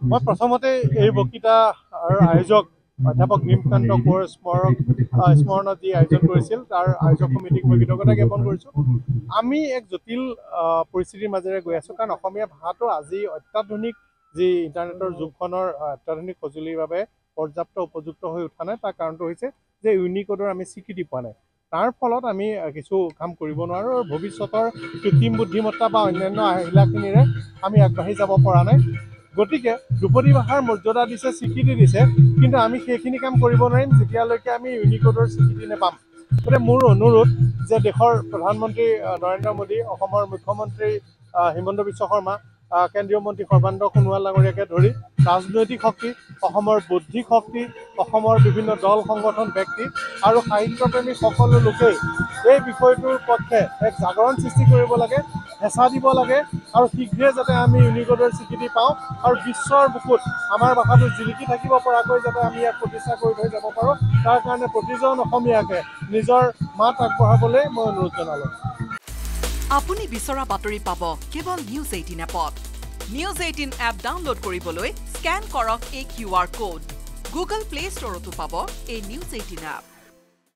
মই প্ৰথমতে এই বক্তৃতাৰ আয়োজক অধ্যাপক নিমকান্ত কোঁৱৰ স্মৰণত যি আয়োজন কৰিছিল তাৰ আয়োজক সমিতিক মই কৃতজ্ঞতা জ্ঞাপন কৰিছোঁ। আমি এক জটিল পৰিস্থিতিৰ মাজেৰে গৈ আছোঁ, কাৰণ অসমীয়া ভাষাটো আজি অত্যাধুনিক যি ইণ্টাৰনেটৰ যুগখনৰ অত্যাধুনিক সঁজুলিৰ বাবে পৰ্যাপ্ত উপযুক্ত হৈ উঠা নাই। তাৰ কাৰণটো হৈছে যে ইউনিকোডৰ আমি স্বীকৃতি পোৱা নাই। তাৰ ফলত আমি কিছু কাম কৰিব নোৱাৰোঁ আৰু ভৱিষ্যতৰ কৃত্ৰিম বুদ্ধিমত্তা বা অন্যান্য আহিলাখিনিৰে আমি আগবাঢ়ি যাব পৰা নাই। গতিকে ধ্ৰুপদী ভাষাৰ মৰ্যাদা দিছে, স্বীকৃতি দিছে, কিন্তু আমি সেইখিনি কাম কৰিব নোৱাৰিম যেতিয়ালৈকে আমি ইউনিকোডৰ স্বীকৃতি নাপাম। গতিকে মোৰ অনুৰোধ যে দেশৰ প্ৰধানমন্ত্ৰী নৰেন্দ্ৰ মোদী, অসমৰ মুখ্যমন্ত্ৰী হিমন্ত বিশ্ব শৰ্মা, কেন্দ্ৰীয় মন্ত্ৰী সৰ্বানন্দ সোণোৱাল ডাঙৰীয়াকে ধৰি ৰাজনৈতিক শক্তি, অসমৰ বৌদ্ধিক শক্তি, অসমৰ বিভিন্ন দল সংগঠন ব্যক্তি আৰু সাহিত্যপ্ৰেমী সকলো লোকেই এই বিষয়টোৰ পক্ষে এক জাগৰণ সৃষ্টি কৰিব লাগে, হেঁচা দিব লাগে আৰু শীঘ্ৰে যাতে আমি ইউনিকোডৰ স্বীকৃতি পাওঁ আৰু বিশ্বৰ বুকুত আমাৰ ভাষাটো জিলিকি থাকিব পৰাকৈ যাতে আমি ইয়াক প্ৰতিষ্ঠা কৰি থৈ যাব পাৰোঁ, তাৰ কাৰণে প্ৰতিজন অসমীয়াকে নিজৰ মাত আগবঢ়াবলৈ মই অনুৰোধ জনালোঁ। আপুনি বিচৰা বাতৰি পাব কেৱল নিউজ 18 এপত। নিউজ 18 এপ ডাউনলোড কৰিবলৈ স্কেন কৰক এই QR কোড। গুগল প্লে ষ্টৰতো পাব এই নিউজ 18 এপ।